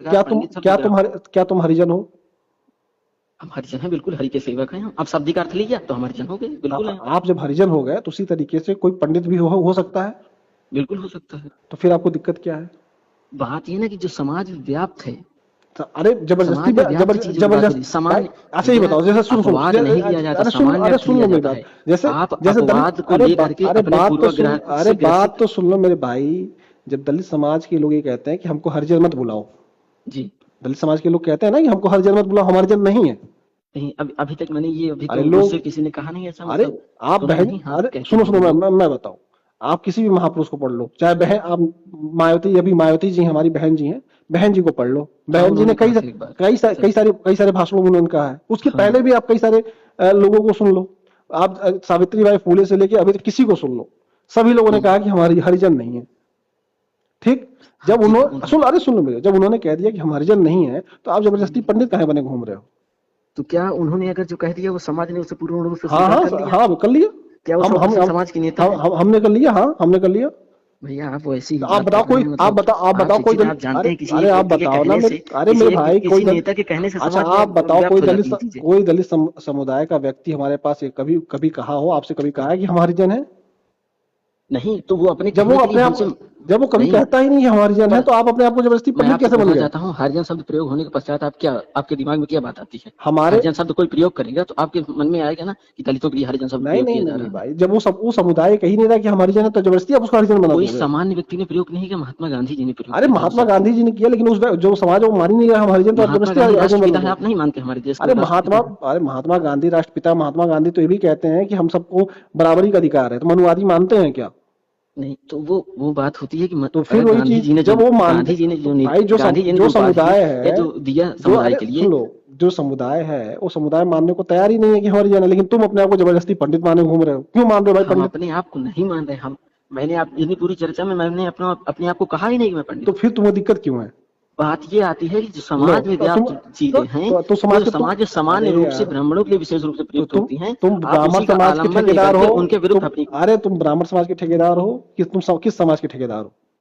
क्या तुम पंडित शब्द क्या ग्राम। क्या तुम हरिजन हो? हम हरिजन हैं, बिल्कुल हरि के सेवक हैं हम। अब शाब्दिक अर्थ लिया तो हम हरिजन हो गए, बिल्कुल हैं। आप जब हरिजन हो गए तो उसी तरीके से कोई पंडित भी हो सकता है। बिल्कुल हो सकता है। तो फिर आपको दिक्कत क्या है? बात ये ना कि जो समाज में व्याप्त है, तो अरे जबरदस्ती समाज में व्याप्त चीजों की बात हो रही है। सामान्य अच्छा ये भैया, बताओ, जैसे सुनो सुनो अपवाद नहीं लिया जाता, सामान्य अरे अर्थ सुन लिया लो मेरी जाता बात। है। जैसे आप जैसे दलित, अपवाद को लेकर के अपने पूर्वाग्रह अरे से बात ग्रसित। तो सुन लो मेरे भाई। जब दलित समाज के लोग ये कहते हैं कि हमको हरिजन मत बुलाओ, जी। दलित समाज के लोग कहते हैं ना कि हमको हरिजन मत बुलाओ, हम हरिजन नहीं है। नहीं, अभी तक मैंने ये अभी अरे तो मुझसे लोग, किसी ने कहा नहीं ऐसा, अरे मतलब आप सुना बहन, नहीं। हाँ, अरे कहते सुनो हैं सुनो, वो लोग। मैं बताऊं। आप किसी भी महापुरुष को पढ़ लो, चाहे बहन, आप मायावती, अभी मायावती जी हमारी बहन जी हैं, बहन जी को पढ़ लो। हाँ, बहन जी ने उन्होंने कहा था एक बार। सही। कई सारे भाषणों में उन्होंने कहा है। उसके हाँ। पहले भी आप कई सारे लोगों को सुन लो। आप सावित्री बाई फूले से लेके अभी तक किसी को सुन लो, सभी लोगों ने कहा कि हमारी हरिजन नहीं है। ठीक। हाँ जब ठीक है, उन्होंने सुन, अरे सुन लो मेरे, जब उन्होंने कह दिया कि हम हरिजन नहीं है, तो आप जबरदस्ती हम्म। पंडित काहे बने घूम रहे हो? तो क्या उन्होंने अगर जो कह दिया वो समाज ने उसे पूर्ण रूप से हाँ स्वीकार कर लिया? हाँ कर लिया। क्या वो हम हम 100% हम समाज के नेता है? हमने कर लिया, हाँ हमने कर लिया। भैया आप वैसी ही तो आप बात बताओ कर रहे कोई, हैं, मतलब आप आप बताओ कोई शिक्षित हैं, आप जानते अरे हैं किसी अरे एक आप व्यक्ति के बताओ ना कहने से, मेरे, अरे मेरे भाई किसी नेता के कहने से अच्छा समाज में आप बताओ, व्याप्त हो जाती है चीजें। कोई दलित समुदाय का व्यक्ति हमारे पास कभी कभी कहा हो आपसे, कभी कहा है कि हम हरिजन है? नहीं तो वो अपने जब वो कहने के लिए अपने आप, हमसे। जब वो कभी नहीं, कहता ही नहीं है हम हरिजन है, पर तो आप अपने आप को जबरदस्ती मैं पंडित आपको कैसे बन पूछना गए? चाहता हूँ, हरिजन शब्द प्रयोग होने के पश्चात आप क्या, आपके दिमाग में क्या बात आती है? हमारे, हरिजन शब्द कोई प्रयोग करेगा तो आपके मन में आएगा ना कि दलितों के लिए हरिजन शब्द नहीं प्रयोग नहीं किया जा नहीं रहा है। भाई, जब वो समुदाय कह ही नहीं रहा कि हम हरिजन है, तो जबरदस्ती आप उसको हरिजन बना कोई दोगे? सामान्य व्यक्ति ने प्रयोग नहीं किया, महात्मा गांधी जी ने प्रयोग अरे किया था वो महात्मा शब्द। गांधी जी ने किया, लेकिन उस जो समाज है वो मान ही नहीं रहा हम हरिजन, तो आप महात्मा जबरदस्ती गांधी हरिजन बना राष्ट्रपिता है, दोगे? आप नहीं मानते हमारे देश के अरे वो राष्ट्रपिता है? महात्मा गांधी राष्ट्रपिता, महात्मा गांधी तो ये भी कहते हैं कि हम सबको बराबरी का अधिकार है, तो मनुवादी मानते हैं क्या? नहीं तो वो बात होती है कि तो फिर अगर वही चीज, जब वो मानते, तो भाई गांधी जी ने जो जो उपाधि समुदाय या है, जो दिया जो, समुदाय अरे के सुन लिए। लो, जो समुदाय है वो समुदाय मानने को तैयार ही नहीं है कि हमारी जान है, लेकिन तुम अपने आप को जबरदस्ती पंडित माने घूम रहे हो। क्यों मान रहे हो भाई हम पंडित? अपने आप को नहीं मान रहे हम। मैंने आप इतनी पूरी चर्चा में मैंने अपने आप को कहा ही नहीं कि मैं पंडित तो हूँ। फिर तुम्हें दिक्कत क्यों है? बात ये आती है कि जो लो, समाज में व्याप्त चीजें हैं, तो वो समाज के तुम, समाज में सामान्य अरे रूप से यार, ब्राह्मणों के लिए विशेष रूप से तो प्रयुक्त होती हैं। तुम आप ब्राह्मण उसी का समाज के आलंबन ठेकेदार लेकर के हो? उनके विरुद्ध तुम, अपनी। अरे तुम ब्राह्मण समाज के ठेकेदार हो कि तुम किस समाज के ठेकेदार हो?